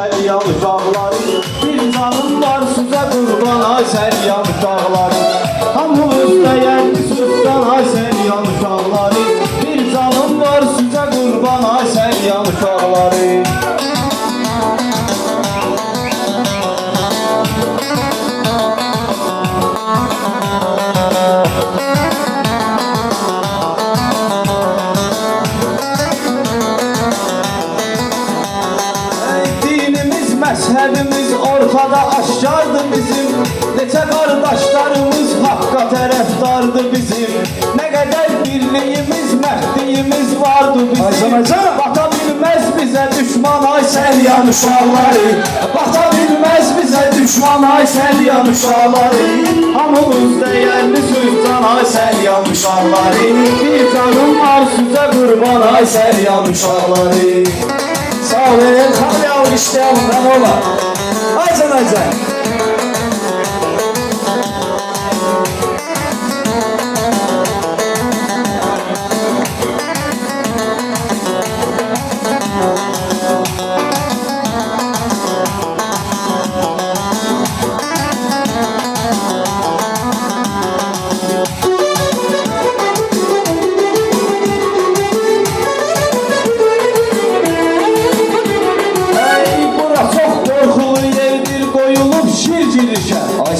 Səlyan uşaqları, bir canım var sizə qurban, ay Səlyan uşaqları. Hamımız dəyərli sözdən, ay Səlyan uşaqları. Bir canım var sizə qurban, ay Səlyan uşaqları. Məzhəbimiz ortada aşkardır bizim. Neçə qardaşlarımız haqqa tərəfdardır bizim. Nə qədər birliyimiz, məhdiyimiz vardır bizim. Bata bilməz bizə düşman, ay Səlyan uşaqları. Bata bilməz bizə düşman, ay Səlyan uşaqları. Hamımız dəyərli sözcan, ay Səlyan uşaqları. Bir canım var sizə qurban, ay Səlyan uşaqları. Sağ olun, tabi alkışlayalım, ben ola. Aycan Aycan.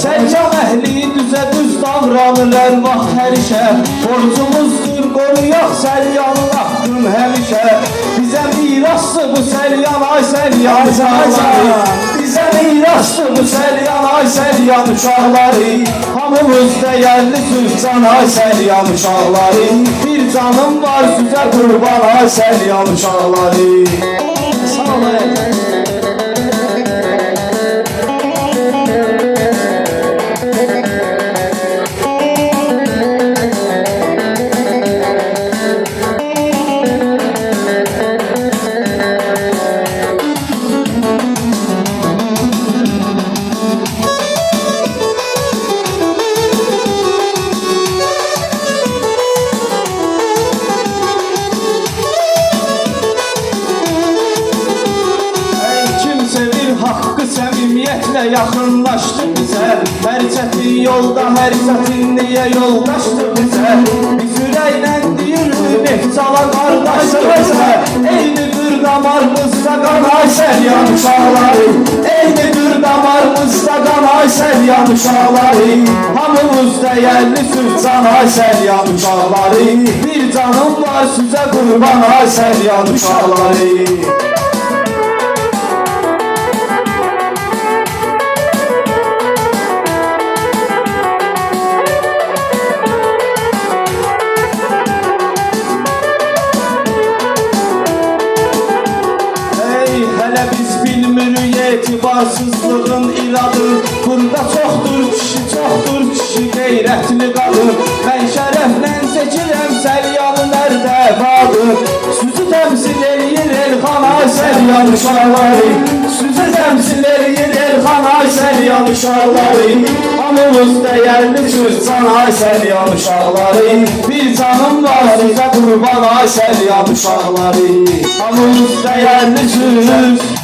Səlyan əhli düzə düz davranırlar vaxt hər işə. Borcumuzdur qoruyaq Səlyanın haqqın həmişə. Bizə mirasdır bu Səlyan, ay Səlyan uşaqları. Bizə mirasdır bu Səlyan, ay Səlyan uşaqları. Hamımız dəyərli sözcan, ay Səlyan uşaqları. Bir canım var sizə qurban, ay Səlyan uşaqları. Sağ olun. Haqqı səmimiyyətlə yaxınlaşdı bizə. Hər çətin yolda, hər çətinliyə yoldaşdı bizə. Biz ürəklə deyirdi, nefçala qardaşımıza. Eynidir damarımızda qan, ay Səlyan uşaqları. Eynidir damarımızda qan, ay Səlyan uşaqları. Hamımız dəyərli sözcan, ay Səlyan uşaqları. Bir canım var sizə qurban, ay Səlyan uşaqları. Etibarsızlığın iladı. Burada çoxdur kişi, çoxdur kişi qeyrətli qadın. Mən şərəflə seçirəm Səlyanın ərdəbadır. Süzü təmsil eləyir Elxan, ay Səlyan uşaqları. Süzü təmsil eləyir Elxan, ay Səlyan uşaqları. Hamımız dəyərli sözcan, ay Səlyan uşaqları. Bir canım var sizə qurban, ay Səlyan uşaqları. Hamımız dəyərli söz.